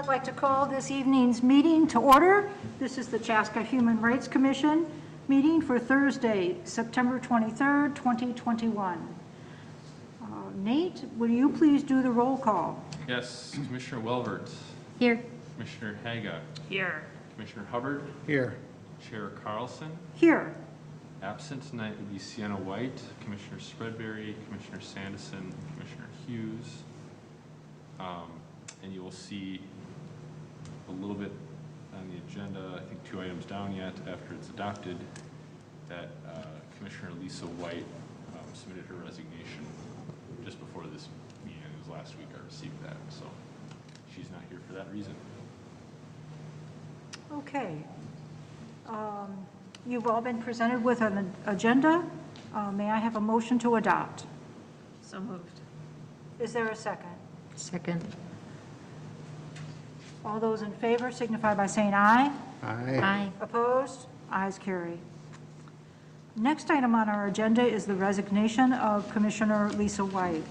I'd like to call this evening's meeting to order. This is the Chaska Human Rights Commission meeting for Thursday, September 23rd, 2021. Nate, will you please do the roll call? Yes, Commissioner Welvert. Here. Commissioner Haga. Here. Commissioner Hubbard. Here. Chair Carlson. Here. Absent tonight would be Sienna White, Commissioner Spreadberry, Commissioner Sanderson, Commissioner Hughes. And you will see a little bit on the agenda, I think 2 items down yet after it's adopted, that Commissioner Lisa White submitted her resignation just before this meeting. It was last week I received that, so she's not here for that reason. Okay. You've all been presented with an agenda. May I have a motion to adopt? So moved. Is there a second? Second. All those in favor signify by saying aye. Aye. Aye. Opposed? Ayes carry. Next item on our agenda is the resignation of Commissioner Lisa White.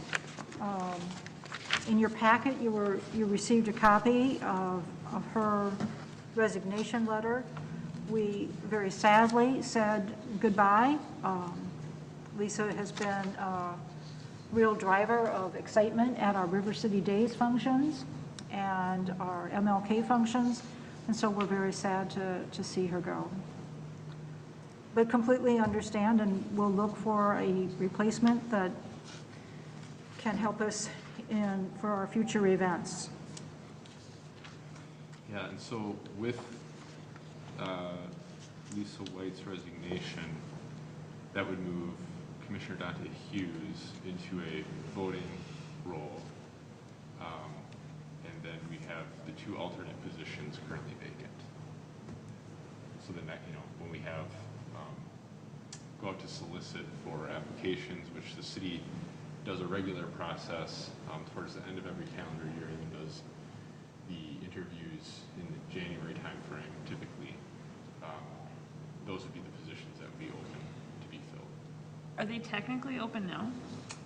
In your packet, you received a copy of her resignation letter. We very sadly said goodbye. Lisa has been a real driver of excitement at our River City Days functions and our MLK functions, and so we're very sad to see her go. But completely understand, and we'll look for a replacement that can help us for our future events. Yeah, and so with Lisa White's resignation, that would move Commissioner Dante Hughes into a voting role. And then we have the 2 alternate positions currently vacant. So then that, when we have, go out to solicit for applications, which the city does a regular process towards the end of every calendar year, and does the interviews in the January timeframe typically. Those would be the positions that would be open to be filled. Are they technically open now?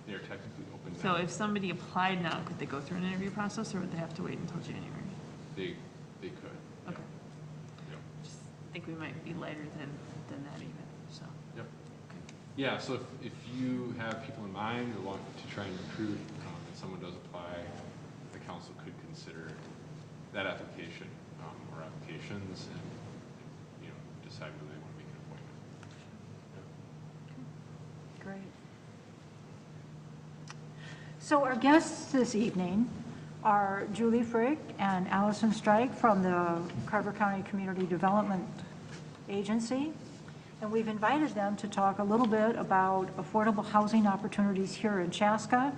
They are technically open So now. if somebody applied now, could they go through an interview process, or would they have to wait until January? They could. Okay. Yep. Just think we might be lighter than that even, so. Yep. Yeah, so if you have people in mind or want to try and recruit, and someone does apply, the council could consider that application or applications and decide whether they want to make an appointment. Yep. Great. So our guests this evening are Julie Frick and Allison Strike from the Carver County Community Development Agency. And we've invited them to talk a little bit about affordable housing opportunities here in Chaska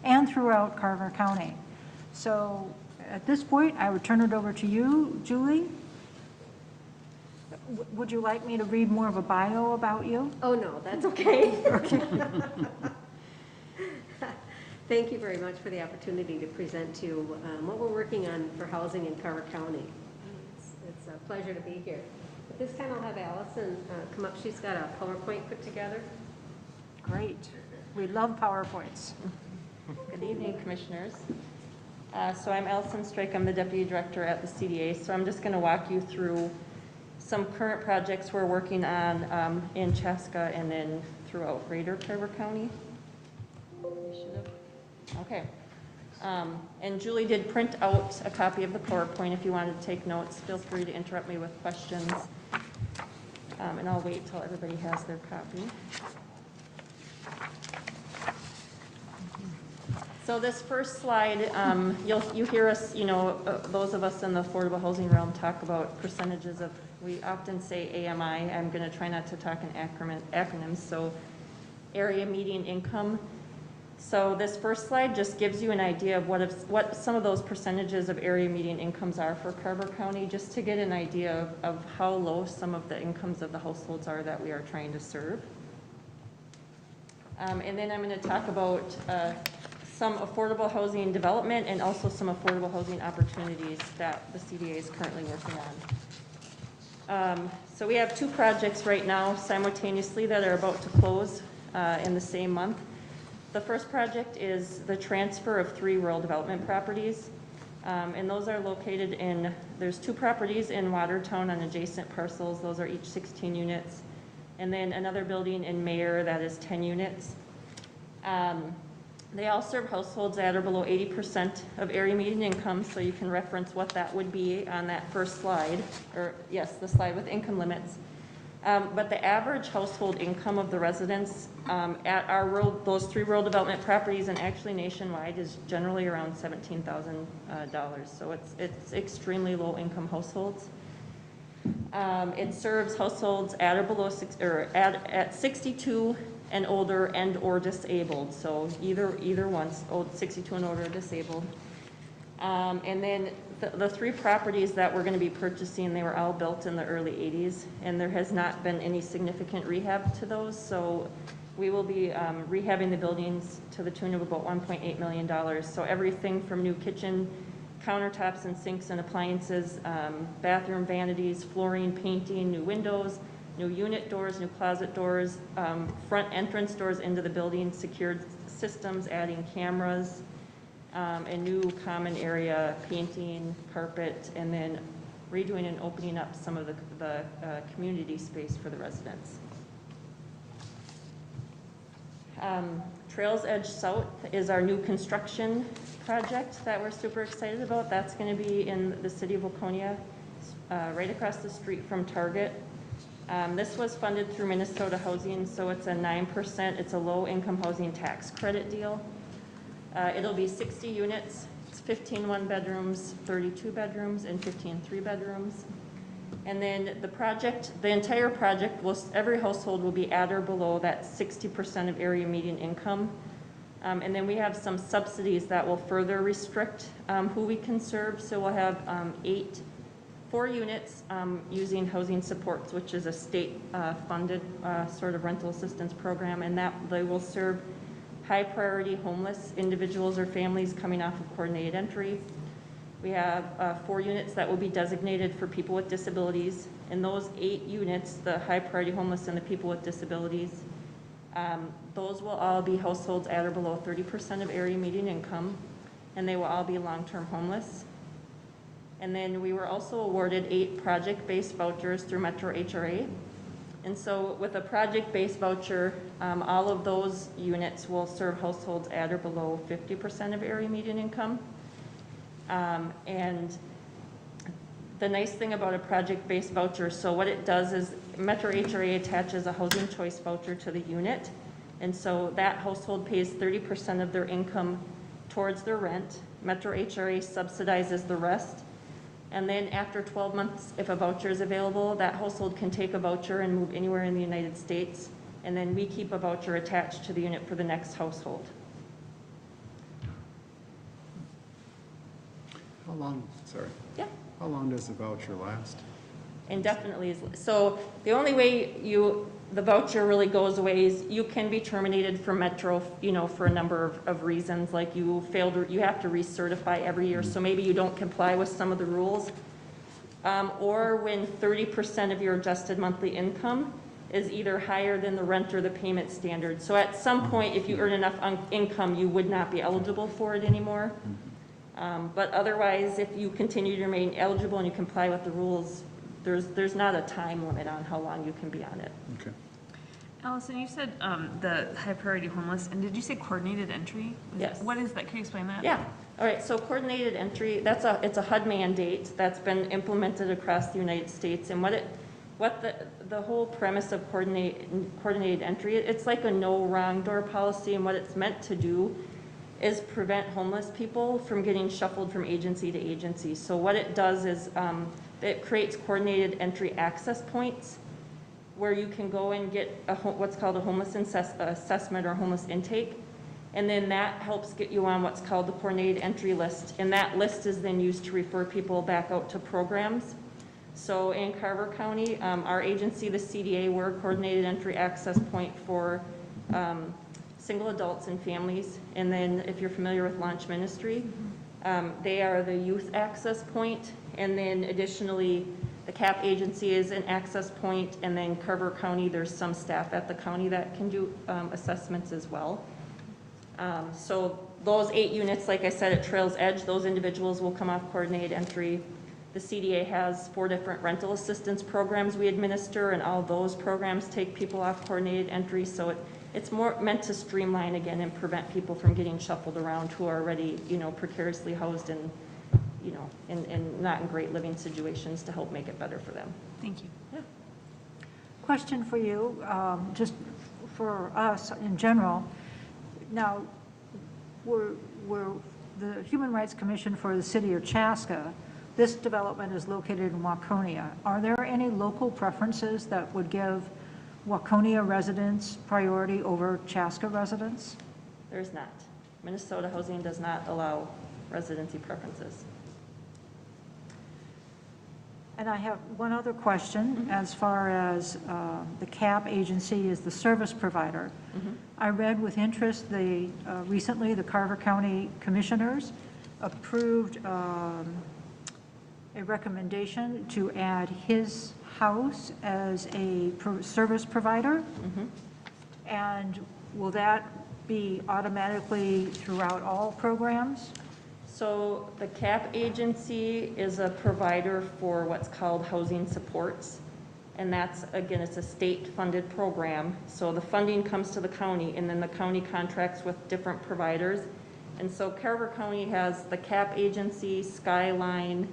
and throughout Carver County. So at this point, I would turn it over to you, Julie. Would you like me to read more of a bio about you? Oh, no, that's okay. Thank you very much for the opportunity to present to you what we're working on for housing in Carver County. It's a pleasure to be here. At this time, I'll have Allison come up. She's got a PowerPoint put together. Great. We love PowerPoints. Good evening, Commissioners. So I'm Allison Strike. I'm the Deputy Director at the CDA. So I'm just going to walk you through some current projects we're working on in Chaska and then throughout Greater Carver County. Okay. And Julie did print out a copy of the PowerPoint. If you wanted to take notes, feel free to interrupt me with questions. And I'll wait till everybody has their copy. So this first slide, you hear us, those of us in the affordable housing realm talk about percentages of, we often say AMI. I'm going to try not to talk in acronyms. So area median income. So this first slide just gives you an idea of what some of those percentages of area median incomes are for Carver County, just to get an idea of how low some of the incomes of the households are that we are trying to serve. And then I'm going to talk about some affordable housing development and also some affordable housing opportunities that the CDA is currently working on. So we have 2 projects right now simultaneously that are about to close in the same month. The first project is the transfer of 3 rural development properties. And those are located in, there's 2 properties in Watertown on adjacent parcels. Those are each 16 units. And then another building in Mayer that is 10 units. They all serve households at or below 80% of area median income, so you can reference what that would be on that first slide, or yes, the slide with income limits. But the average household income of the residents at our those 3 rural development properties and actually nationwide is generally around $17,000. So it's extremely low income households. It serves households at or below at 62 and older and or disabled. So either one's 62 and older or disabled. And then the 3 properties that we're going to be purchasing, they were all built in the early 80s, and there has not been any significant rehab to those. So we will be rehabbing the buildings to the tune of about $1.8 million. So everything from new kitchen countertops and sinks and appliances, bathroom vanities, flooring, painting, new windows, new unit doors, new closet doors, front entrance doors into the building, secured systems, adding cameras, and new common area painting, carpet, and then redoing and opening up some of the community space for the residents. Trails Edge South is our new construction project that we're super excited about. That's going to be in the city of Waconia, right across the street from Target. This was funded through Minnesota Housing, so it's a 9%, it's a low-income housing tax credit deal. It'll be 60 units, it's 15 one-bedrooms, 32 bedrooms, and 15 three-bedrooms. And then the entire project, every household will be at or below that 60% of area median income. And then we have some subsidies that will further restrict who we can serve. So we'll have 4 units using housing supports, which is a state-funded sort of rental assistance program, and that they will serve high-priority homeless individuals or families coming off of coordinated entry. We have 4 units that will be designated for people with disabilities. In those 8 units, the high-priority homeless and the people with disabilities, those will all be households at or below 30% of area median income, and they will all be long-term homeless. And then we were also awarded 8 project-based vouchers through Metro HRA. And so with a project-based voucher, all of those units will serve households at or below 50% of area median income. And the nice thing about a project-based voucher, so what it does is Metro HRA attaches a housing choice voucher to the unit. And so that household pays 30% of their income towards their rent. Metro HRA subsidizes the rest. And then after 12 months, if a voucher is available, that household can take a voucher and move anywhere in the United States. And then we keep a voucher attached to the unit for the next household. How long, sorry. Yeah. How long does the voucher last? Indefinitely. So the only way the voucher really goes away is you can be terminated from Metro, for a number of reasons, like you have to recertify every year, so maybe you don't comply with some of the rules, or when 30% of your adjusted monthly income is either higher than the rent or the payment standard. So at some point, if you earn enough income, you would not be eligible for it anymore. But otherwise, if you continue to remain eligible and you comply with the rules, there's not a time limit on how long you can be on it. Okay. Allison, you said the high priority homeless, and did you say coordinated entry? Yes. What is that? Can you explain that? Yeah. All right. So coordinated entry, it's a HUD mandate that's been implemented across the United States, and what the whole premise of coordinated entry, it's like a no wrong door policy, and what it's meant to do is prevent homeless people from getting shuffled from agency to agency. So what it does is it creates coordinated entry access points where you can go and get what's called a homeless assessment or homeless intake. And then that helps get you on what's called the coordinated entry list. And that list is then used to refer people back out to programs. So in Carver County, our agency, the CDA, we're a coordinated entry access point for single adults and families. And then if you're familiar with Launch Ministry, they are the youth access point. And then additionally, the CAP agency is an access point. And then Carver County, there's some staff at the county that can do assessments as well. So those 8 units, like I said, at Trails Edge, those individuals will come off coordinated entry. The CDA has 4 different rental assistance programs we administer, and all those programs take people off coordinated entry, so it's more meant to streamline again and prevent people from getting shuffled around who are already, you know, precariously housed and, you know, and not in great living situations, to help make it better for them. Thank you. Yeah. Question for you, just for us in general. Now, we're the Human Rights Commission for the City of Chaska. This development is located in Waconia. Are there any local preferences that would give Waconia residents priority over Chaska residents? There's not. Minnesota housing does not allow residency preferences. And I have one other question as far as the CAP agency is the service provider. I read with interest recently the Carver County Commissioners approved a recommendation to add his house as a service provider. And will that be automatically throughout all programs? So the CAP agency is a provider for what's called housing supports. And that's, again, it's a state-funded program. So the funding comes to the county, and then the county contracts with different providers. And so Carver County has the CAP agency, Skyline,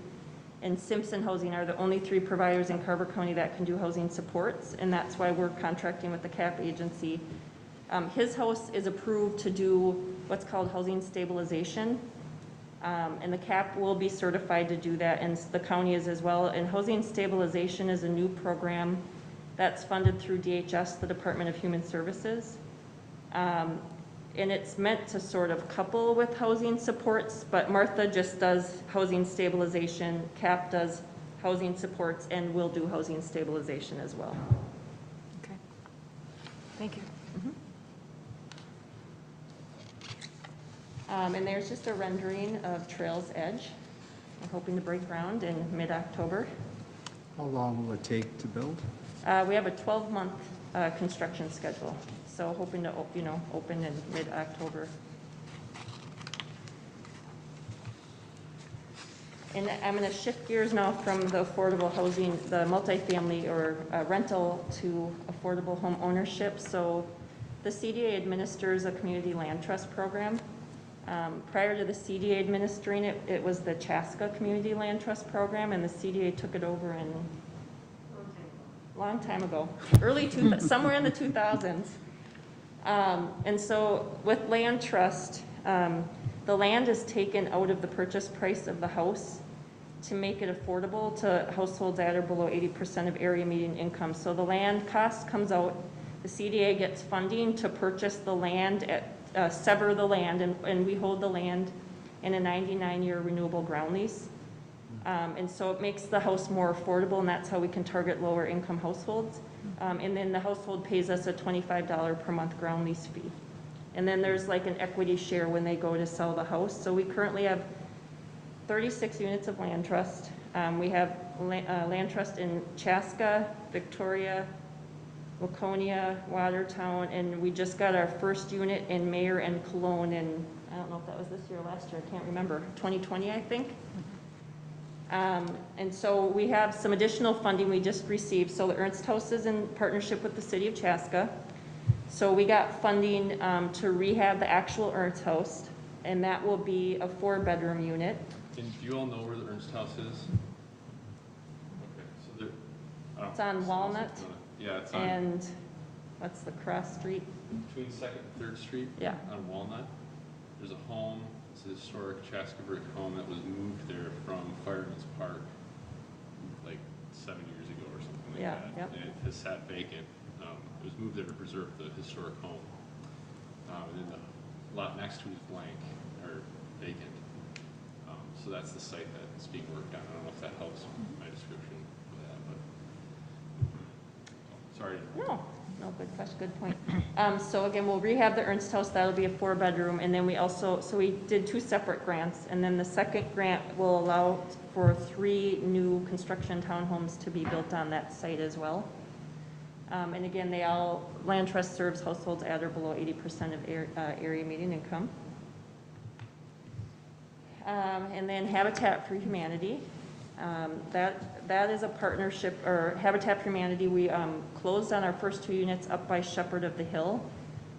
and Simpson Housing are the only 3 providers in Carver County that can do housing supports. And that's why we're contracting with the CAP agency. His house is approved to do what's called housing stabilization. And the CAP will be certified to do that, and the county is as well. And housing stabilization is a new program that's funded through DHS, the Department of Human Services. And it's meant to sort of couple with housing supports, but Martha just does housing stabilization, CAP does housing supports, and will do housing stabilization as well. Okay. Thank you. And there's just a rendering of Trails Edge. We're hoping to break ground in mid-October. How long will it take to build? We have a 12-month construction schedule, so hoping to, you know, open in mid-October. And I'm going to shift gears now from the affordable housing, the multifamily or rental, to affordable home ownership. So the CDA administers a community land trust program. Prior to the CDA administering it, it was the Chaska Community Land Trust Program, and the CDA took it over in long time ago, somewhere in the 2000s. And so with land trust, the land is taken out of the purchase price of the house to make it affordable to households at or below 80% of area median income. So the land cost comes out, the CDA gets funding to purchase the land sever the land, and we hold the land in a 99-year renewable ground lease. And so it makes the house more affordable, and that's how we can target lower income households. And then the household pays us a $25 per month ground lease fee. And then there's like an equity share when they go to sell the house. So we currently have 36 units of land trust. We have land trust in Chaska, Victoria, Waconia, Watertown, and we just got our first unit in Mayor and Cologne in, I don't know if that was this year or last year, I can't remember, 2020, I think. And so we have some additional funding we just received. So the Ernst House is in partnership with the City of Chaska. So we got funding to rehab the actual Ernst House, and that will be a 4-bedroom unit. And do you all know where the Ernst House is? Okay, so there. It's on Walnut. Yeah, it's on. And what's the cross street? Between 2nd and 3rd Street? Yeah. On Walnut. There's a home, it's a historic Chaska brick home that was moved there from Fireman's Park like 7 years ago or something like that. Yep. And it has sat vacant. It was moved there to preserve the historic home. And then the lot next to it is blank, or vacant. So that's the site that's being worked on. I don't know if that helps my description of that, but sorry. No, good question, good point. So again, we'll rehab the Ernst House, that'll be a 4-bedroom, and then we also, so we did 2 separate grants, and then the second grant will allow for 3 new construction townhomes to be built on that site as well. And again, land trust serves households at or below 80% of area median income. And then Habitat for Humanity. That is a partnership, or Habitat for Humanity, we closed on our first 2 units up by Shepherd of the Hill.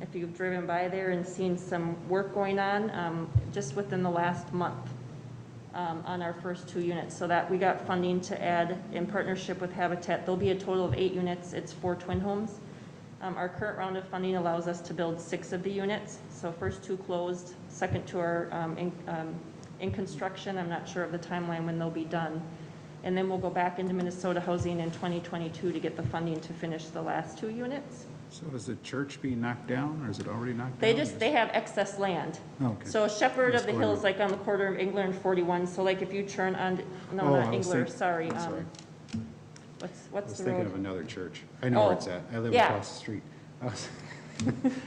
If you've driven by there and seen some work going on, just within the last month on our first 2 units. So that we got funding to add in partnership with Habitat. There'll be a total of 8 units. It's 4 twin homes. Our current round of funding allows us to build 6 of the units. So first 2 closed, second 2 are in construction. I'm not sure of the timeline when they'll be done. And then we'll go back into Minnesota Housing in 2022 to get the funding to finish the last 2 units. So is the church being knocked down, or is it already knocked down? They have excess land. Okay. So Shepherd of the Hill is Just like on the corner of Engler and 41. So like if you turn on, no, Oh, not I was Engler, think- sorry. I'm sorry. I What's was the thinking road? of another church. I know Oh, where it's at. I live yeah. across the street.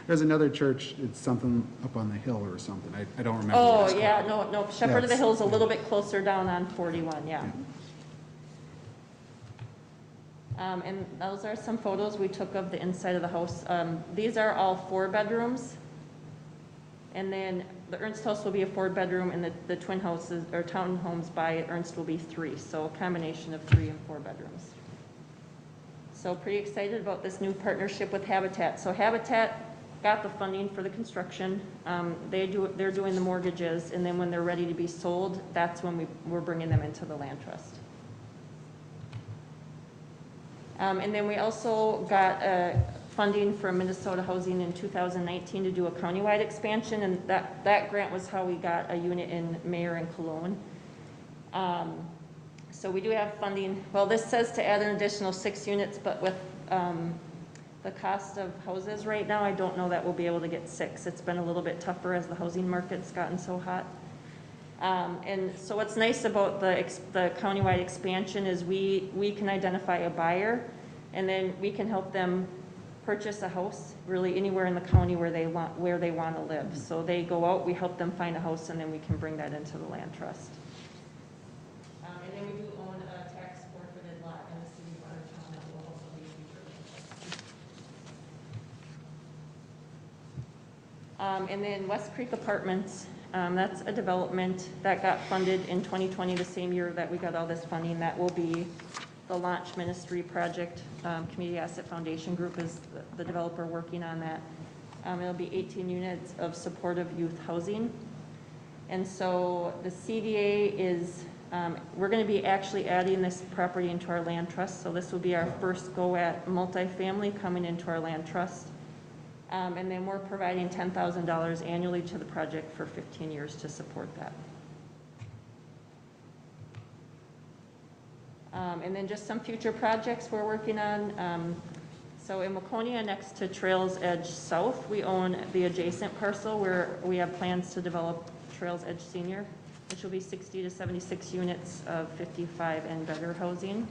There's another church, it's something up on the hill or something. I don't remember. what Oh, it's yeah, called. no, Shepherd of the Yes. Hill is a little bit closer down on 41, yeah. And those are some photos we took of the inside of the house. These are all 4 bedrooms. And then the Ernst house will be a 4-bedroom, and the twin houses, or townhomes by Ernst will be 3. So a combination of 3 and 4 bedrooms. So pretty excited about this new partnership with Habitat. So Habitat got the funding for the construction. They're doing the mortgages, and then when they're ready to be sold, that's when we're bringing them into the land trust. And then we also got funding from Minnesota Housing in 2019 to do a countywide expansion, and that grant was how we got a unit in Mayer and Cologne. So we do have funding. Well, this says to add an additional 6 units, but with the cost of houses right now, I don't know that we'll be able to get 6. It's been a little bit tougher as the housing market's gotten so hot. And so what's nice about the countywide expansion is we can identify a buyer, and then we can help them purchase a house really anywhere in the county where they want to live. So they go out, we help them find a house, and then we can bring that into the land trust. And then we do own a tax forfeited lot in the city of Watertown that will also be future. And then West Creek Apartments, that's a development that got funded in 2020, the same year that we got all this funding. That will be the launch ministry project. Community Asset Foundation Group is the developer working on that. It'll be 18 units of supportive youth housing. And so the CDA is, we're going to be actually adding this property into our land trust. So this will be our first go at multifamily coming into our land trust. And then we're providing $10,000 annually to the project for 15 years to support that. And then just some future projects we're working on. So in Waconia, next to Trails Edge South, we own the adjacent parcel where we have plans to develop Trails Edge Senior, which will be 60 to 76 units of 55 and better housing.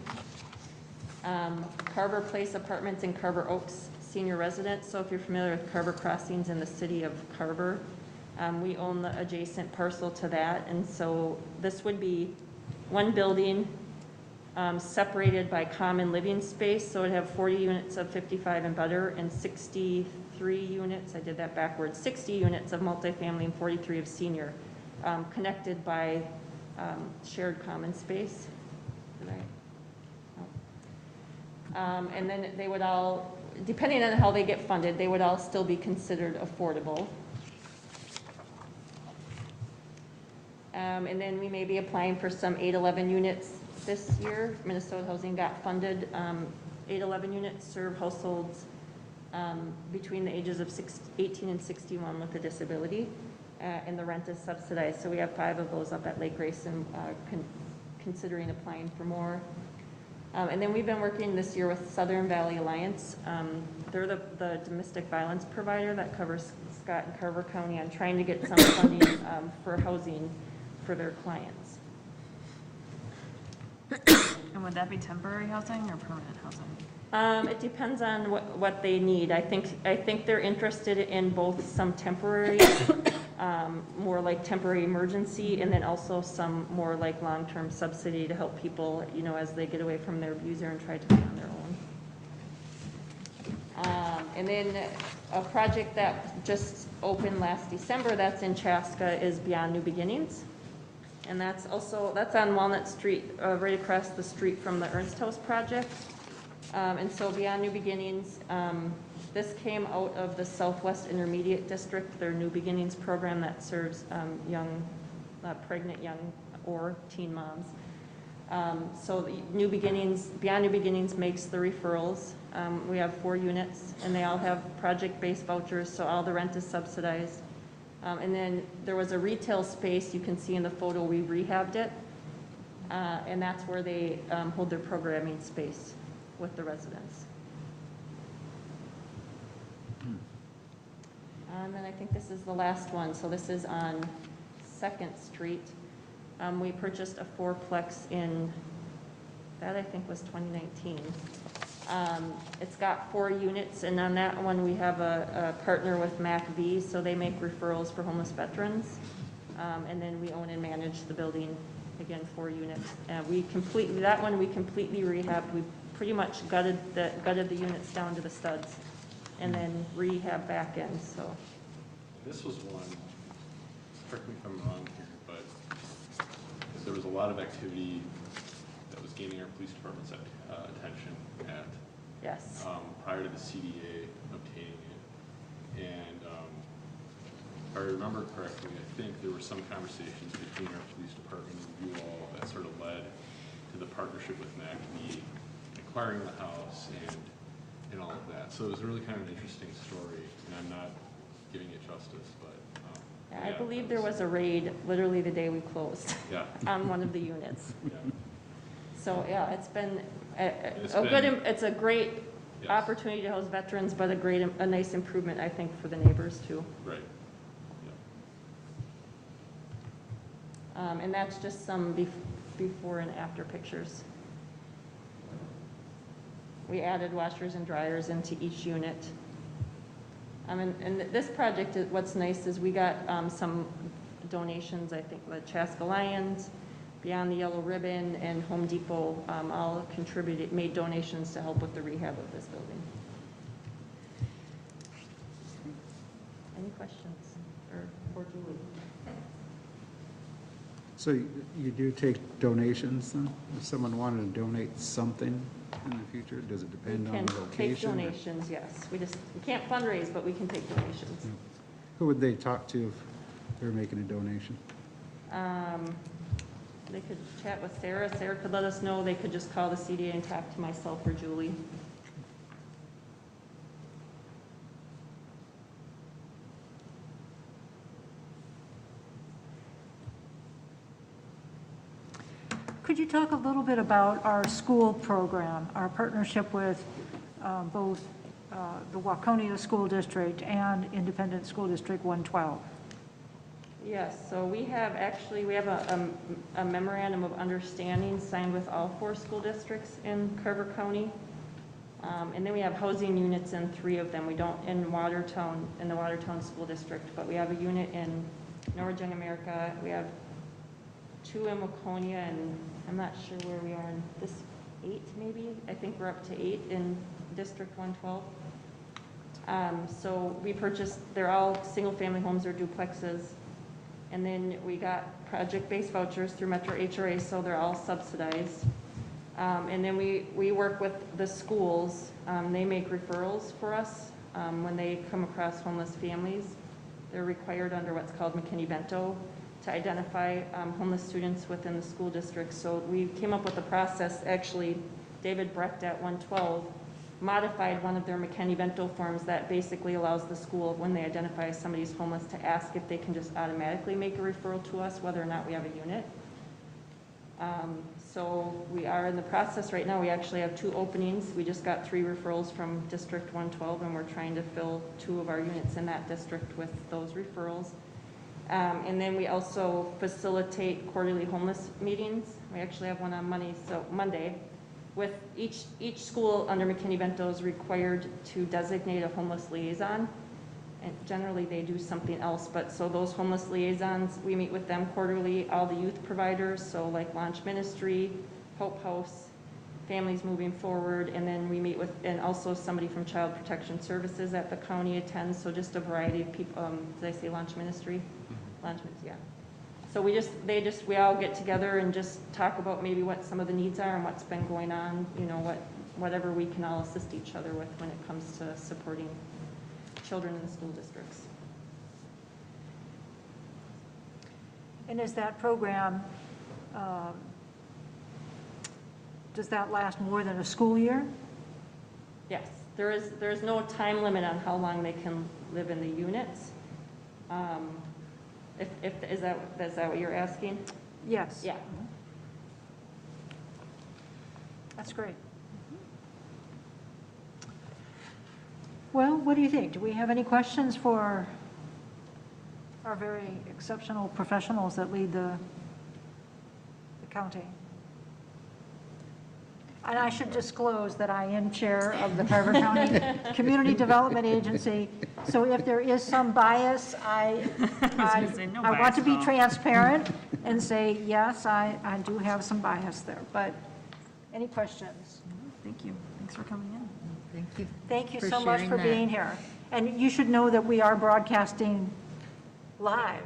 Carver Place Apartments in Carver Oaks Senior Residence. So if you're familiar with Carver Crossings in the city of Carver, we own the adjacent parcel to that. And so this would be one building separated by common living space. So it'd have 40 units of 55 and better and 63 units, I did that backwards, 60 units of multifamily and 43 of senior, connected by shared common space. Did I? No. And then they would all, depending on how they get funded, they would all still be considered affordable. And then we may be applying for some 811 units this year. Minnesota Housing got funded. 811 units serve households between the ages of 18 and 61 with a disability, and the rent is subsidized. So we have 5 of those up at Lake Grace and considering applying for more. And then we've been working this year with Southern Valley Alliance. They're the domestic violence provider that covers Scott and Carver County on trying to get some funding for housing for their clients. And would that be temporary housing or permanent housing? It depends on what they need. I think they're interested in both some temporary, more like temporary emergency, and then also some more like long-term subsidy to help people, you know, as they get away from their abuser and try to be on their own. And then a project that just opened last December that's in Chaska is Beyond New Beginnings. And that's on Walnut Street, right across the street from the Ernst House project. And so Beyond New Beginnings, this came out of the Southwest Intermediate District, their New Beginnings program that serves pregnant young or teen moms. So the Beyond New Beginnings makes the referrals. We have 4 units, and they all have project-based vouchers, so all the rent is subsidized. And then there was a retail space, you can see in the photo, we rehabbed it. And that's where they hold their programming space with the residents. And then I think this is the last one. So this is on 2nd Street. We purchased a 4-plex in, that I think was 2019. It's got 4 units, and on that one, we have a partner with MACV, so they make referrals for homeless veterans. And then we own and manage the building, again, 4 units. That one we completely rehabbed. We pretty much gutted the units down to the studs, and then rehab back in, so. This was one, correct me if I'm wrong here, but there was a lot of activity that was gaining our police department's attention at Yes. prior to the CDA obtaining it. And if I remember correctly, I think there were some conversations between our police department and you all that sort of led to the partnership with MACV, acquiring the house and all of that. So it was really kind of an interesting story, and I'm not giving it justice, but I believe there was a raid literally the day we closed on one of the units. Yeah. So, yeah, it's been It's a great Yes. opportunity to house veterans, but a nice improvement, I think, for the neighbors too. Right. And that's just some before and after pictures. We added washers and dryers into each unit. And this project, what's nice is we got some donations, I think, the Chaska Lions, Beyond the Yellow Ribbon, and Home Depot all made donations to help with the rehab of this building. Any questions for Julie? So you do take donations then? If someone wanted to donate something in the future, does it depend on the We location? can take or- donations, yes. We can't fundraise, but we can take donations. Who would they talk to if they were making a donation? They could chat with Sarah. Sarah could let us know. They could just call the CDA and talk to myself or Julie. Could you talk a little bit about our school program, our partnership with both the Waconia School District and Independent School District 112? Yes, so we have a memorandum of understanding signed with all 4 school districts in Carver County. And then we have housing units in 3 of them. We don't in the Watertown School District, but we have a unit in Norwich Young America. We have 2 in Waconia, and I'm not sure where we are in this 8 maybe. I think we're up to 8 in District 112. So we purchased, they're all single-family homes or duplexes. And then we got project-based vouchers through Metro HRA, so they're all subsidized. And then we work with the schools. They make referrals for us when they come across homeless families. They're required under what's called McKinney-Vento to identify homeless students within the school district. So we came up with a process. Actually, David Brecht at 112 modified one of their McKinney-Vento forms that basically allows the school, when they identify somebody's homeless, to ask if they can just automatically make a referral to us, whether or not we have a unit. So we are in the process right now. We actually have 2 openings. We just got 3 referrals from District 112, and we're trying to fill 2 of our units in that district with those referrals. And then we also facilitate quarterly homeless meetings. We actually have one on Monday. With each school under McKinney-Vento is required to designate a homeless liaison, and generally they do something else, but so those homeless liaisons, we meet with them quarterly, all the youth providers, so like Launch Ministry, Hope House, Families Moving Forward, and then we meet with, and also somebody from Child Protection Services that the county attends, so just a variety of people, did I say Launch Ministry? Launch Ministry, yeah. So we all get together and just talk about maybe what some of the needs are and what's been going on, you know, whatever we can all assist each other with when it comes to supporting children in the school districts. And is that program, does that last more than a school year? Yes, there's no time limit on how long they can live in the units. Is that what you're asking? Yes. Yeah. That's great. Well, what do you think? Do we have any questions for our very exceptional professionals that lead the county? And I should disclose that I am chair of the Carver County Community Development Agency, so if there is some bias, I want to be transparent and say, yes, I do have some bias there, but any questions? Thank you. Thanks for coming in. Thank you. Thank you for so much sharing for that. being here. And you should know that we are broadcasting live.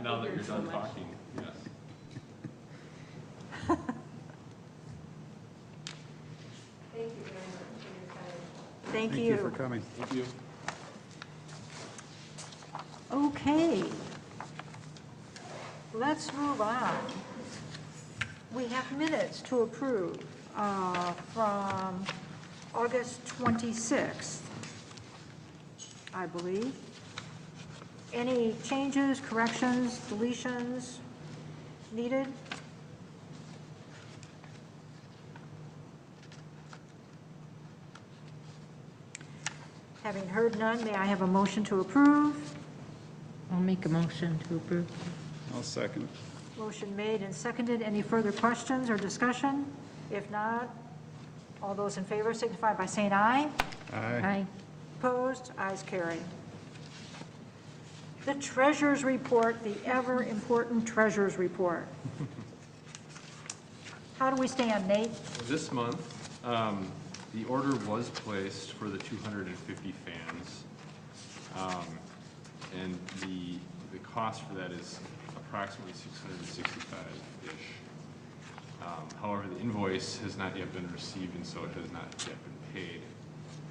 Now that you're done talking, yes. Thank you very much for your time. Thank Thank you for coming. Thank you. Okay. Let's move on. We have minutes to approve from August 26th, I believe. Any changes, corrections, deletions needed? Having heard none, may I have a motion to approve? I'll make a motion to approve. I'll second. Motion made and seconded. Any further questions or discussion? If not, all those in favor signify by saying aye. Aye. Opposed? Ayes carry. The treasurer's report, the ever-important treasurer's report. How do we stand, Nate? This month, the order was placed for the 250 fans. And the cost for that is approximately $665-ish. However, the invoice has not yet been received, and so it has not yet been paid,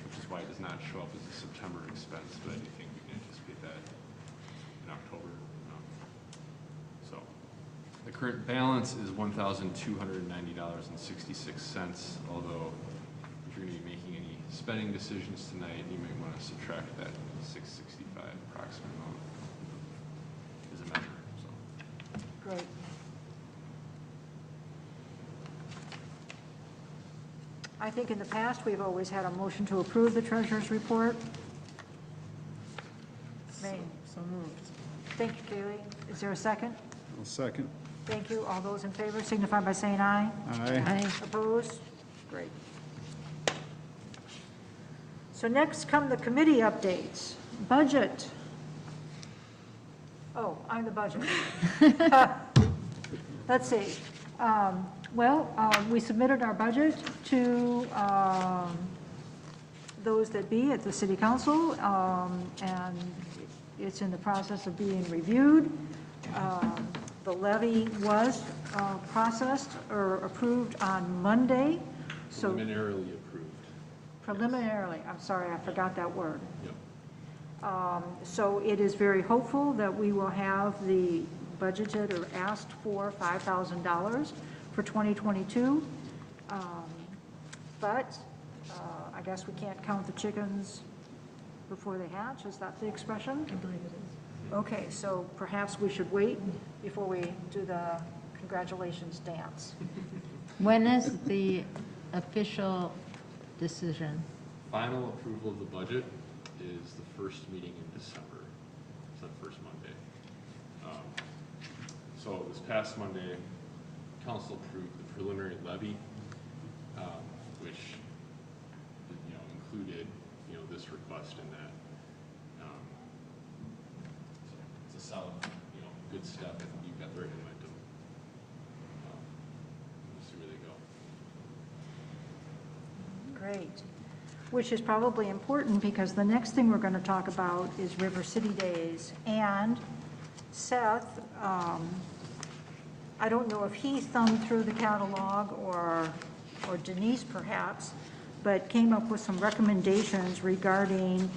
which is why it does not show up as a September expense, but I do think we can anticipate that in October. So the current balance is $1,290.66, although if you're going to be making any spending decisions tonight, you may want to subtract that $665 approximate amount as a measure. So. Great. I think in the past, we've always had a motion to approve the treasurer's report. May. So moved. Thank you, Kaylee. Is there a second? I'll second. Thank you. All those in favor signify by saying aye. Aye. Opposed? Great. So next come the committee updates. Budget. Oh, I'm the budget. Let's see. We submitted our budget to those that be at the city council, and it's in the process of being reviewed. The levy was processed or approved on Monday. So Preliminarily approved. preliminarily, I'm sorry, I forgot that word. Yep. So it is very hopeful that we will have the budgeted or asked for $5,000 for 2022. But I guess we can't count the chickens before they hatch. Is that the expression? I believe it is. Okay, so perhaps we should wait before we do the congratulations dance. When is the official decision? Final approval of the budget is the first meeting in December. It's the first Monday. So this past Monday, council approved the preliminary levy, which, included, this request in that. So it's a solid, good step. I think you've got the right momentum. We'll see where they go. Great. Which is probably important because the next thing we're going to talk about is River City Days. And Seth I don't know if he thumbed through the catalog or Denise perhaps, but came up with some recommendations regarding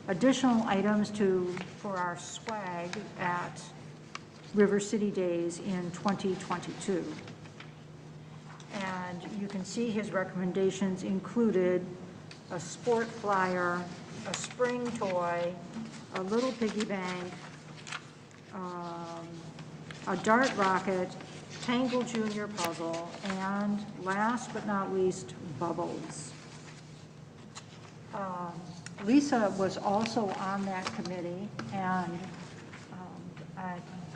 additional items for our swag at River City Days in 2022. And you can see his recommendations included a sport flyer, a spring toy, a little piggy bank, a dart rocket, Tangle Junior puzzle, and last but not least, bubbles. Lisa was also on that committee, and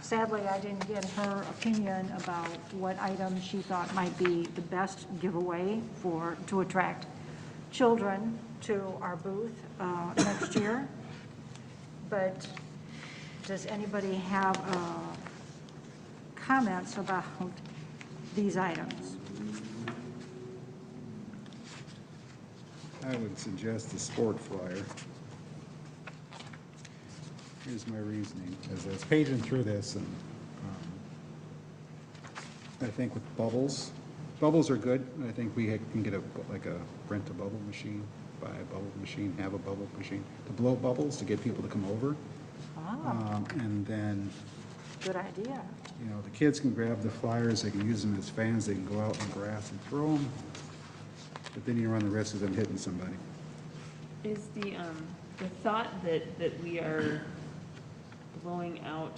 sadly, I didn't get her opinion about what items she thought might be the best giveaway to attract children to our booth next year. But does anybody have comments about these items? I would suggest the sport flyer. Here's my reasoning, because I was paging through this, and I think with bubbles are good. I think we can get rent a bubble machine, buy a bubble machine, have a bubble machine to blow bubbles to get people to come over. And then, Good idea. the kids can grab the flyers, they can use them as fans, they can go out in the grass and throw them, but then you run the risk of them hitting somebody. Is the thought that we are blowing out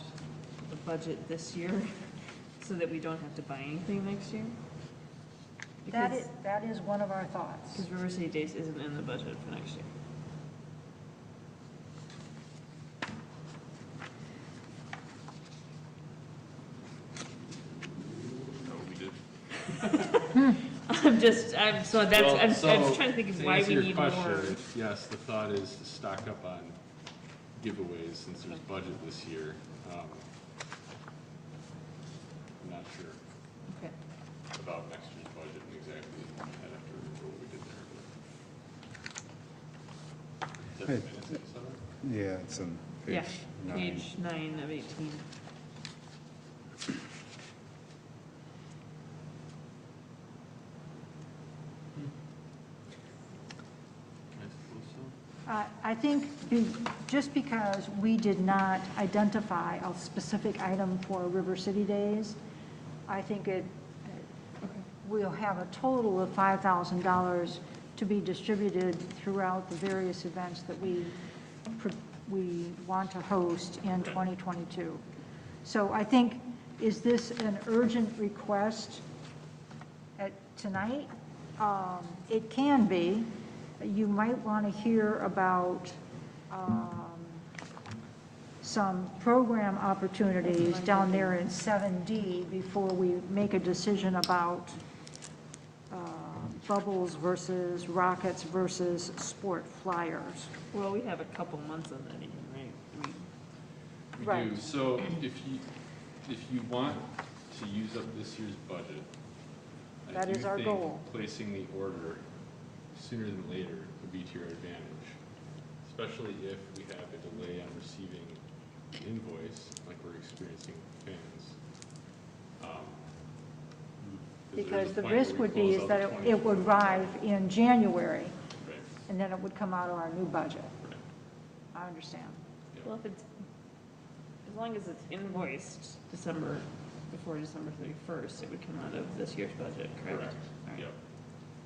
the budget this year so that we don't have to buy anything next year? That is one of our thoughts. Because River City Days isn't in the budget for next year. No, we did. I'm just trying to think of why we need more. Yes, the thought is to stock up on giveaways since there's budget this year. I'm not sure Okay. about next year's budget and exactly. I'd have to remember what we did there. Is that the minutes that you saw there? Yeah, it's on Yeah, page 9. page 9 of 18. I suppose so. I think just because we did not identify a specific item for River City Days, I think we'll have a total of $5,000 to be distributed throughout the various events that we want to host in 2022. So I think, is this an urgent request tonight? It can be. You might want to hear about some program opportunities down there in 7D before we make a decision about bubbles versus rockets versus sport flyers. Well, we have a couple months on that even, right? I mean, We Right. do. So if you want to use up this year's budget, That is our goal. Placing the order sooner than later would be to your advantage, especially if we have a delay on receiving the invoice like we're experiencing with fans. Because the risk would be is that it would arrive in January, Right. and then it would come out of our new budget. Right. I understand. well, if it's, as long as it's invoiced before December 31st, it would come out of this year's budget, correct? Correct. All right. Yep.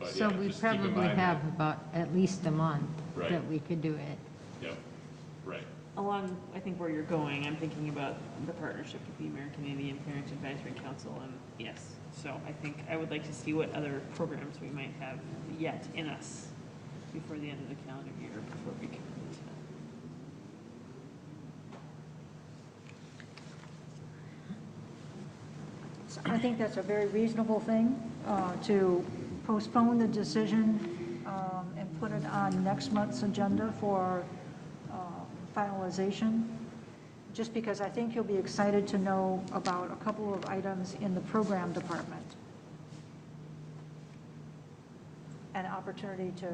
But So yeah, we just keep in probably mind have that- about at least a month Right. that we could do it. Yep. Right. Along, I think where you're going, I'm thinking about the partnership with the American Indian Parent Advisory Council, and yes. So I think I would like to see what other programs we might have yet in us before the end of the calendar year, before we can. So I think that's a very reasonable thing, to postpone the decision and put it on next month's agenda for finalization, just because I think you'll be excited to know about a couple of items in the program department. An opportunity to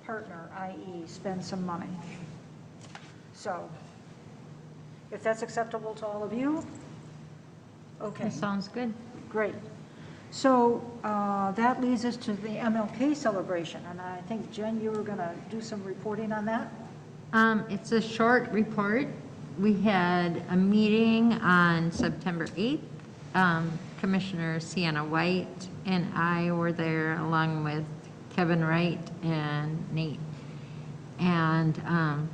partner, i.e. spend some money. So, if that's acceptable to all of you, Okay, That sounds good. great. So that leads us to the MLK celebration, and I think, Jen, you were going to do some reporting on that? It's a short report. We had a meeting on September 8th. Commissioner Sienna White and I were there along with Kevin Wright and Nate. And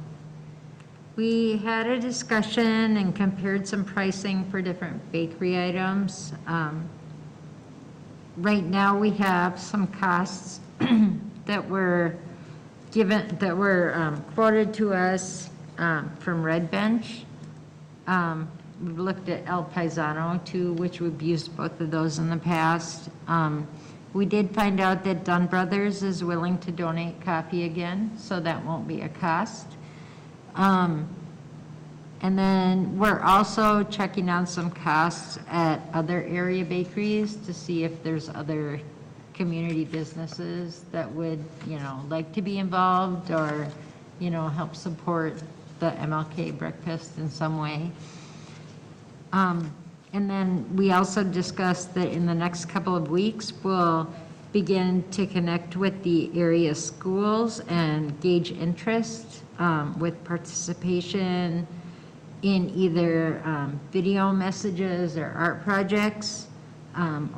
we had a discussion and compared some pricing for different bakery items. Right now, we have some costs that were quoted to us from Red Bench. We've looked at El Paisano too, which we've used both of those in the past. We did find out that Dunn Brothers is willing to donate coffee again, so that won't be a cost. And then we're also checking on some costs at other area bakeries to see if there's other community businesses that would, like to be involved or, help support the MLK breakfast in some way. And then we also discussed that in the next couple of weeks, we'll begin to connect with the area schools and gauge interest with participation in either video messages or art projects,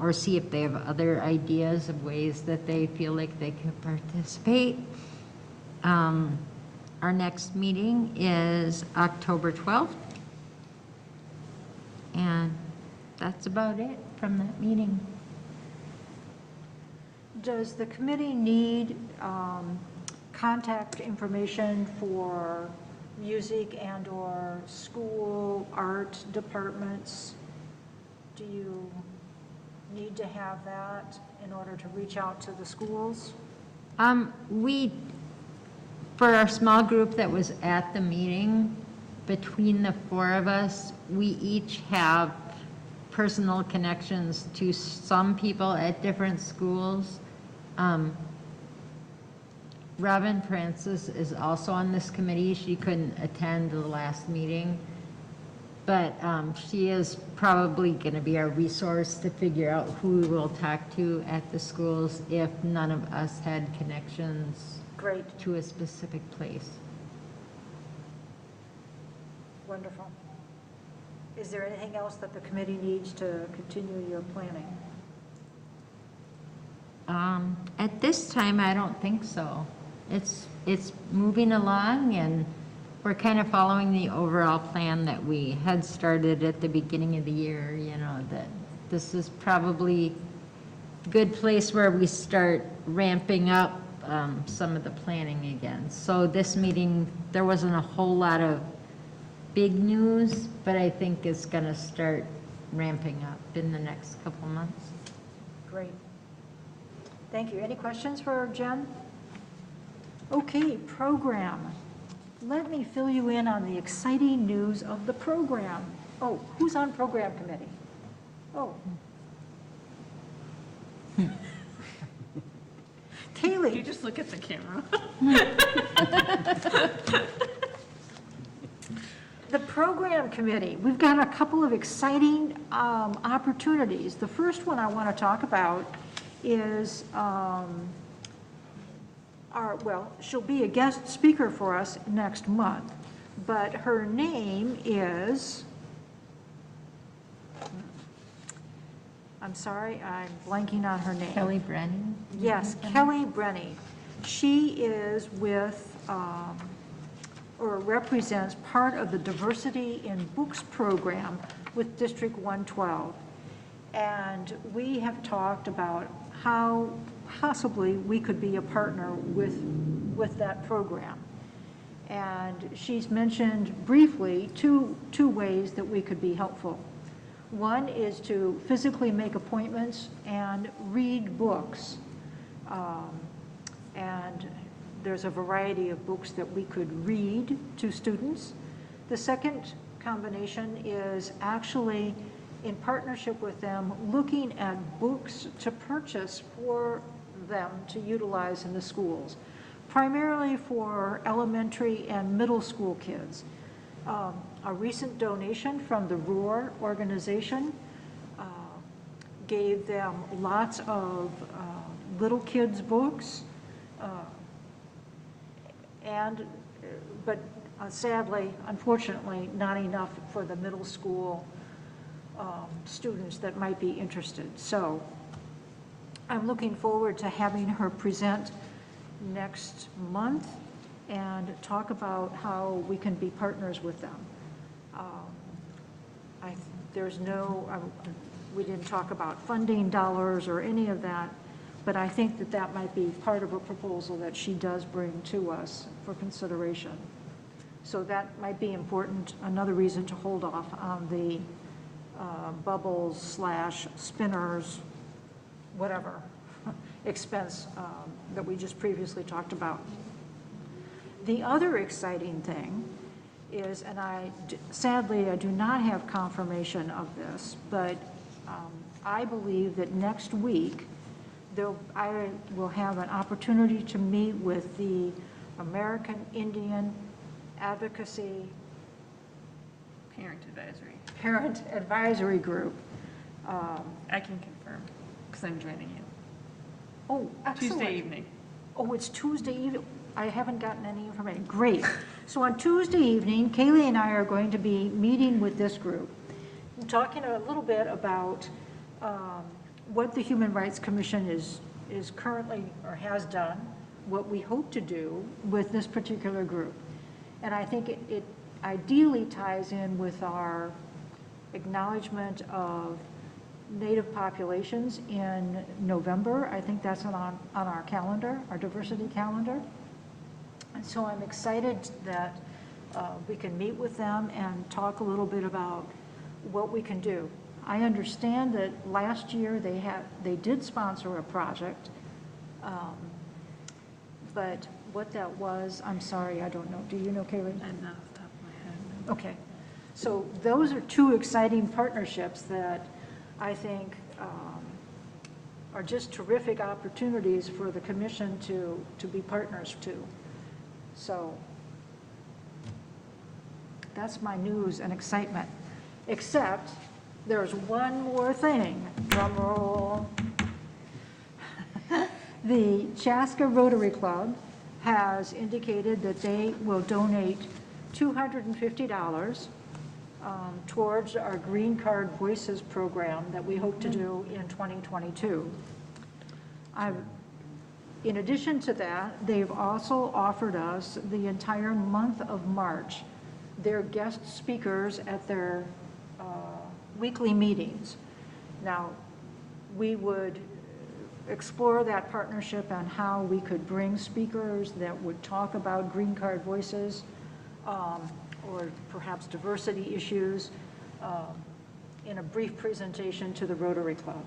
or see if they have other ideas of ways that they feel like they can participate. Our next meeting is October 12th. And that's about it from that meeting. Does the committee need contact information for music and/or school art departments? Do you need to have that in order to reach out to the schools? For our small group that was at the meeting, between the four of us, we each have personal connections to some people at different schools. Robin Francis is also on this committee. She couldn't attend the last meeting, but she is probably going to be our resource to figure out who we will talk to at the schools if none of us had connections Great, to a specific place. wonderful. Is there anything else that the committee needs to continue your planning? At this time, I don't think so. It's moving along, and we're kind of following the overall plan that we had started at the beginning of the year, that this is probably a good place where we start ramping up some of the planning again. So this meeting, there wasn't a whole lot of big news, but I think it's going to start ramping up in the next couple months. Great. Thank you. Any questions for Jen? Okay, program. Let me fill you in on the exciting news of the program. Oh, who's on program committee? Oh. Kaylee. You just look at the camera. The program committee, we've got a couple of exciting opportunities. The first one I want to talk about is she'll be a guest speaker for us next month, but her name is, I'm sorry, I'm blanking on her name. Kelly Brennan? Yes, Kelly Brennan. She is with, or represents part of the Diversity in Books program with District 112. And we have talked about how possibly we could be a partner with that program. And she's mentioned briefly two ways that we could be helpful. One is to physically make appointments and read books. And there's a variety of books that we could read to students. The second combination is actually in partnership with them, looking at books to purchase for them to utilize in the schools, primarily for elementary and middle school kids. A recent donation from the ROAR organization gave them lots of little kids' books, but sadly, unfortunately, not enough for the middle school students that might be interested. So I'm looking forward to having her present next month and talk about how we can be partners with them. We didn't talk about funding dollars or any of that, but I think that that might be part of a proposal that she does bring to us for consideration. So that might be important, another reason to hold off on the bubbles / spinners, whatever, expense that we just previously talked about. The other exciting thing is, and sadly, I do not have confirmation of this, but I believe that next week, I will have an opportunity to meet with the American Indian Advocacy Parent Advisory Group. I can confirm, because I'm joining you. Oh, excellent. Tuesday evening. Oh, it's Tuesday evening. I haven't gotten any information. Great. So on Tuesday evening, Kaylee and I are going to be meeting with this group, talking a little bit about what the Human Rights Commission is currently or has done, what we hope to do with this particular group. And I think it ideally ties in with our acknowledgement of Native populations in November. I think that's on our calendar, our diversity calendar. And so I'm excited that we can meet with them and talk a little bit about what we can do. I understand that last year they did sponsor a project, but what that was, I'm sorry, I don't know. Do you know, Kaylee? I'm not off the top of my head. Okay. So those are two exciting partnerships that I think are just terrific opportunities for the commission to be partners to. So that's my news and excitement. Except there's one more thing, drum roll. The Chaska Rotary Club has indicated that they will donate $250 towards our Green Card Voices program that we hope to do in 2022. In addition to that, they've also offered us the entire month of March, their guest speakers at their weekly meetings. Now, we would explore that partnership and how we could bring speakers that would talk about Green Card Voices or perhaps diversity issues in a brief presentation to the Rotary Club.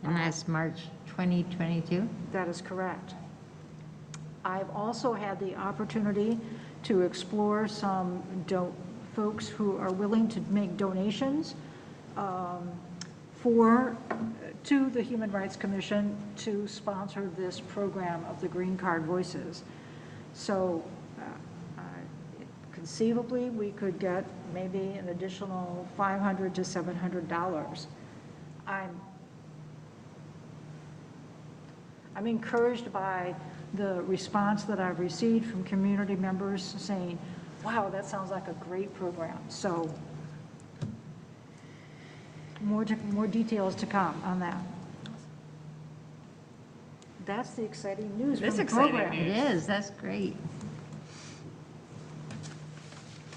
And that's March 2022? That is correct. I've also had the opportunity to explore some folks who are willing to make donations to the Human Rights Commission to sponsor this program of the Green Card Voices. So conceivably, we could get maybe an additional $500 to $700. I'm encouraged by the response that I've received from community members saying, wow, that sounds like a great program. So more details to come on that. That's the exciting news from the program. It is, that's great.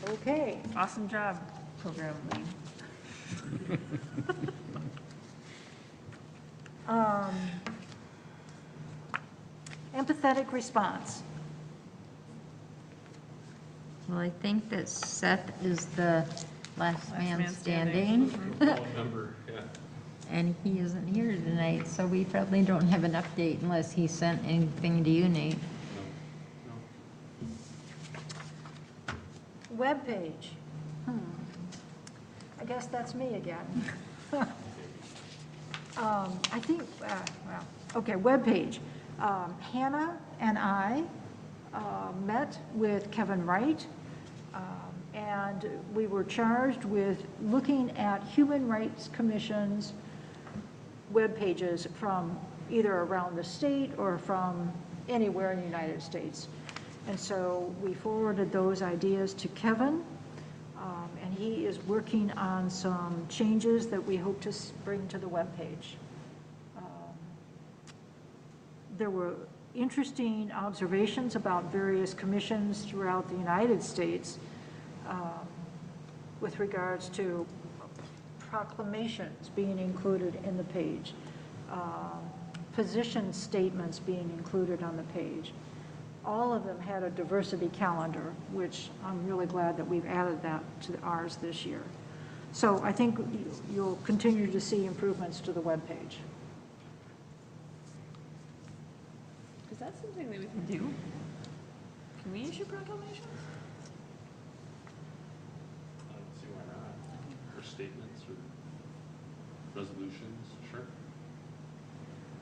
Okay. Awesome job, program lead. Empathetic response. Well, I think that Seth is the last man man standing. Number, yeah. And he isn't here tonight, so we probably don't have an update unless he sent anything to you, Nate. Webpage. I guess that's me again. I think, okay, webpage. Hannah and I met with Kevin Wright, and we were charged with looking at Human Rights Commission's web pages from either around the state or from anywhere in the United States. And so we forwarded those ideas to Kevin, and he is working on some changes that we hope to bring to the webpage. There were interesting observations about various commissions throughout the United States with regards to proclamations being included in the page, position statements being included on the page. All of them had a diversity calendar, which I'm really glad that we've added that to ours this year. So I think you'll continue to see improvements to the webpage. Is that something that we can do? Can we issue proclamations? I don't see why not. Or statements or resolutions, sure.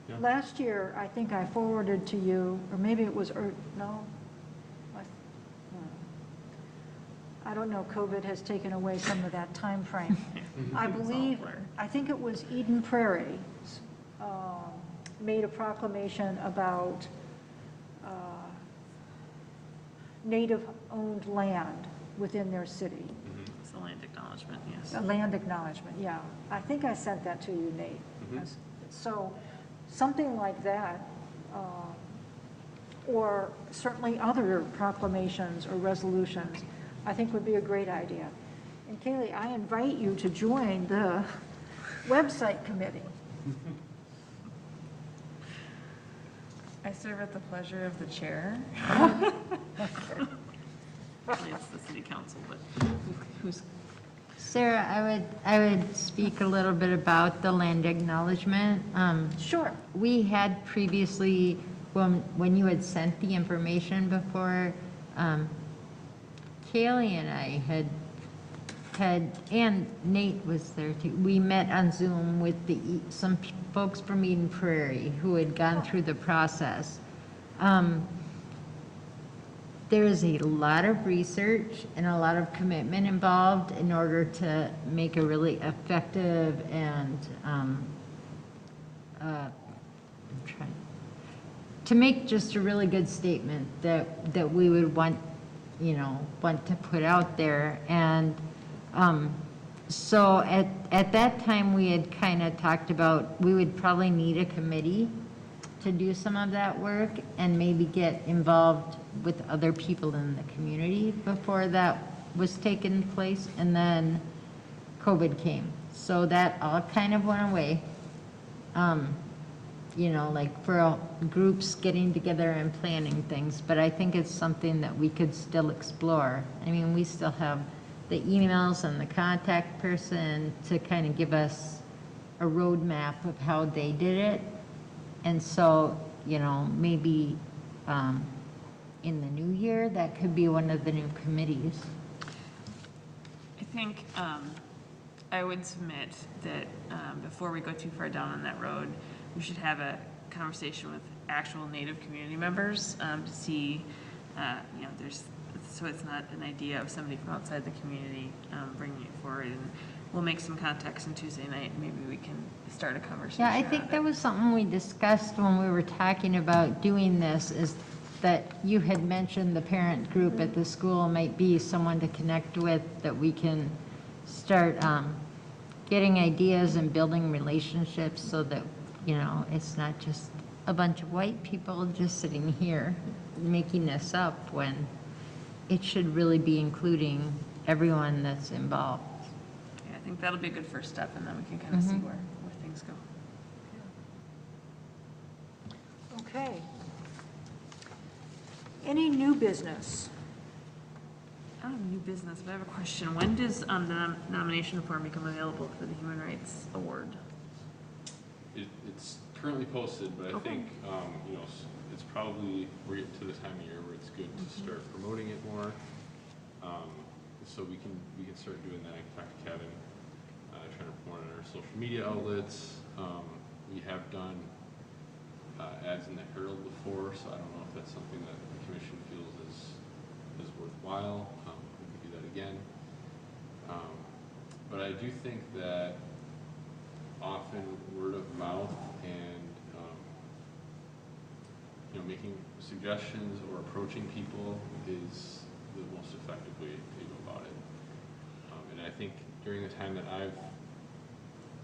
Yeah. Last year, I think I forwarded to you, or maybe it was, no? I don't know, COVID has taken away some of that time frame. I believe, I think it was Eden Prairie made a proclamation about native-owned land within their city. It's a land acknowledgement, yes. A land acknowledgement, yeah. I think I sent that to you, Nate. So something like that, or certainly other proclamations or resolutions, I think would be a great idea. And Kaylee, I invite you to join the website committee. I serve at the pleasure of the chair. Actually, it's the city council, but who's? Sarah, I would speak a little bit about the land acknowledgement. Sure. We had previously, when you had sent the information before, Kaylee and I and Nate was there too. We met on Zoom with some folks from Eden Prairie who had gone through the process. There is a lot of research and a lot of commitment involved in order to make a really effective and to make just a really good statement that we would want to put out there. And so at that time we had kind of talked about we would probably need a committee to do some of that work and maybe get involved with other people in the community before that was taking place. And then COVID came. So that all kind of went away. Like for groups getting together and planning things. But I think it's something that we could still explore. I mean, we still have the emails and the contact person to kind of give us a roadmap of how they did it. And so, maybe in the new year, that could be one of the new committees. I think I would submit that before we go too far down on that road, we should have a conversation with actual Native community members to see, so it's not an idea of somebody from outside the community bringing it forward. And we'll make some contacts on Tuesday night, and maybe we can start a conversation. Yeah, I think that was something we discussed when we were talking about doing this, is that you had mentioned the parent group at the school might be someone to connect with, that we can start getting ideas and building relationships so that, it's not just a bunch of white people just sitting here making this up, when it should really be including everyone that's involved. Yeah, I think that'll be a good first step, and then we can kind of see where things go. Okay. Any new business? I don't have new business, but I have a question. When does the nomination form become available for the Human Rights Award? It's currently posted, but I Okay. think, it's probably, we're getting to the time of year where it's good to start promoting it more. So we can start doing that. I can talk to Kevin, trying to promote it on our social media outlets. We have done ads in the Herald before, so I don't know if that's something that the commission feels is worthwhile. We could do that again. But I do think that often word of mouth and, making suggestions or approaching people is the most effective way to go about it. And I think during the time that I've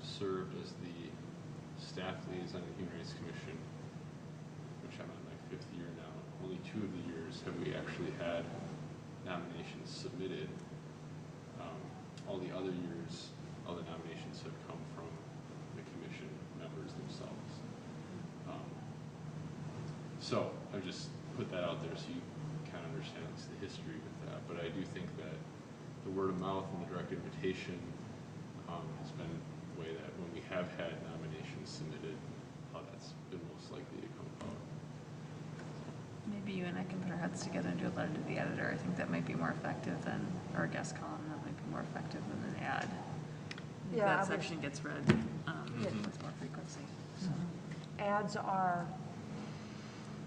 served as the staff liaison of the Human Rights Commission, which I'm on my 5th year now, only 2 of the years have we actually had nominations submitted. All the other years, all the nominations have come from the commission members themselves. So I've just put that out there so you kind of understand the history with that. But I do think that the word of mouth and the direct invitation has been a way that when we have had nominations submitted, how that's been most likely to come about. Maybe you and I can put our heads together and do a letter to the editor. I think that might be more effective than, or a guest column, that might be more effective than an ad. Yeah, That section gets read with more frequency. So. Ads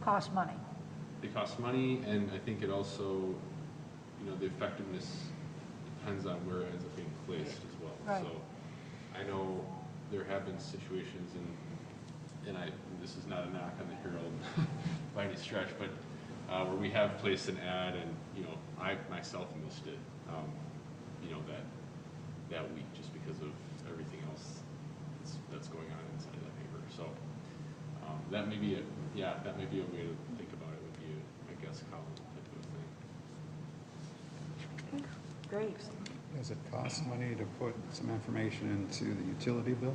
cost money. They cost money, and I think it also, the effectiveness depends on where it ends up being placed as well. Right. So I know there have been situations, and this is not a knock on the Herald by any stretch, but where we have placed an ad, and I myself missed it, that week just because of everything else that's going on inside of that paper. So that may be that may be a way to think about it. Would be a guest column type of thing. Great. Does it cost money to put some information into the utility bill?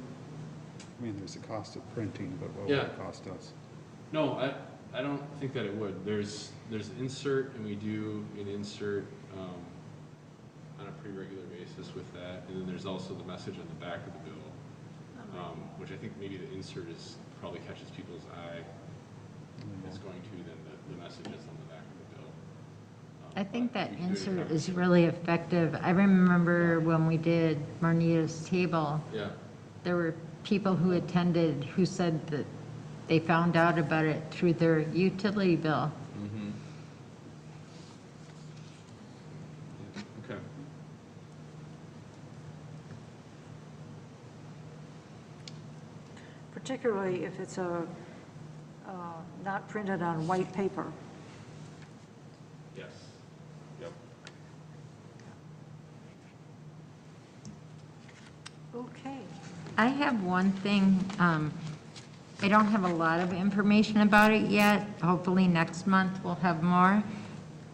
I mean, there's a cost of printing, but what would it cost us? No, I don't think that it would. There's insert, and we do an insert on a pretty regular basis with that, and then there's also the message on the back of the bill, which I think maybe the insert probably catches people's eye. It's going to then the message is on the back of the bill. I think that insert is really effective. I remember when we did Marnita's table, there were people who attended who said that they found out about it through their utility bill. Mm-hmm. Okay. Particularly if it's not printed on white paper. Yes. Yep. Okay. I have one thing, I don't have a lot of information about it yet. Hopefully next month we'll have more.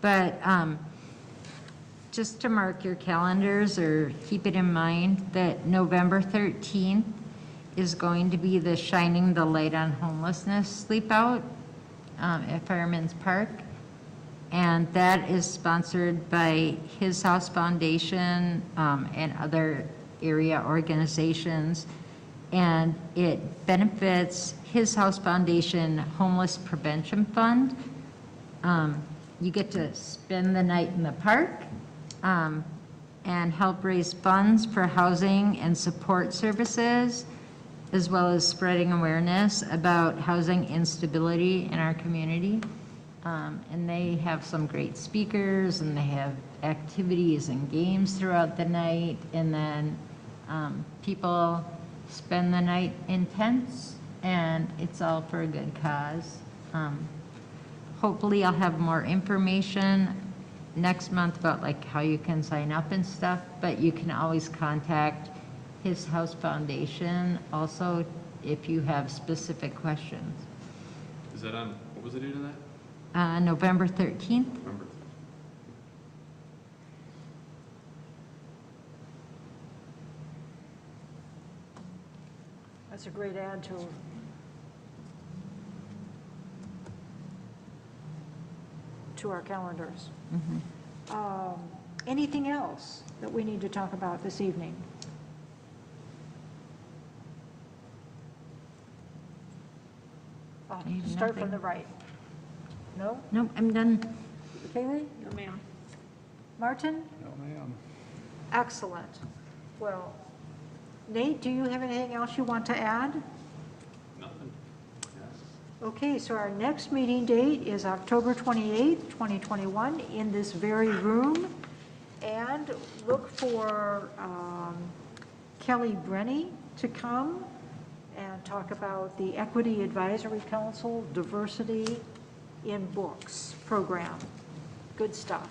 But just to mark your calendars or keep it in mind that November 13th is going to be the Shining the Light on Homelessness Sleep Out at Fireman's Park. And that is sponsored by His House Foundation and other area organizations. And it benefits His House Foundation Homeless Prevention Fund. You get to spend the night in the park and help raise funds for housing and support services, as well as spreading awareness about housing instability in our community. And they have some great speakers, and they have activities and games throughout the night, and then people spend the night in tents, and it's all for a good cause. Hopefully I'll have more information next month about like how you can sign up and stuff, but you can always contact His House Foundation also if you have specific questions. Is that on, what was the date of that? November 13th. November. That's a great add to our calendars. Anything else that we need to talk about this evening? Start from the right. No? Nope, I'm done. Kaylee? No, ma'am. Martin? No, ma'am. Excellent. Well, Nate, do you have anything else you want to add? Nothing. Okay, so our next meeting date is October 28th, 2021, in this very room. And look for Kelly Brenny to come and talk about the Equity Advisory Council Diversity in Books program. Good stuff.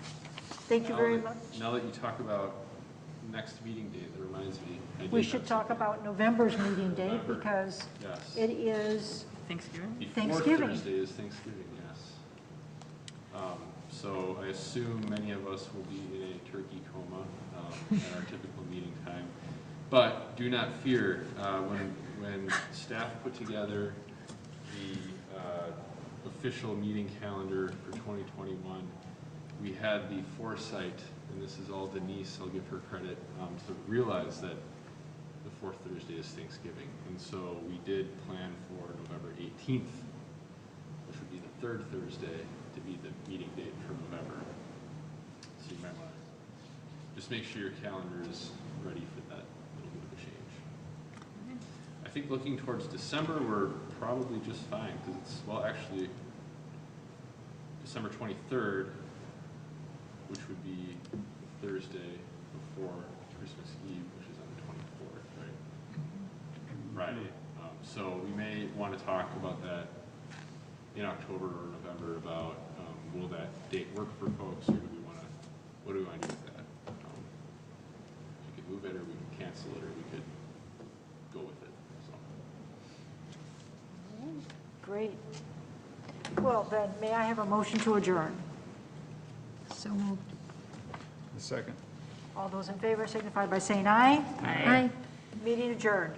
Thank you very much. Now that you talk about next meeting date, that reminds me. I We did should have talk something. about November's meeting date November. because Yes. it is Thanksgiving? Before Thanksgiving. Thursday is Thanksgiving, yes. So I assume many of us will be in a turkey coma at our typical meeting time. But do not fear, when staff put together the official meeting calendar for 2021, we had the foresight, and this is all Denise, I'll give her credit, to realize that the fourth Thursday is Thanksgiving. And so we did plan for November 18th, which would be the third Thursday, to be the meeting date for November. So you might want to just make sure your calendar is ready for that little bit of a change. I think looking towards December, we're probably just fine, because it's, well, actually, December 23rd, which would be the Thursday before Christmas Eve, which is on the 24th, right? Friday. So we may want to talk about that in October or November about will that date work for folks, or do we want to, what do we want to do with that? We could move it, or we could cancel it, or we could go with it. So. great. Well, then, may I have a motion to adjourn? So moved. A second. All those in favor signify by saying aye. Aye. Meeting adjourned.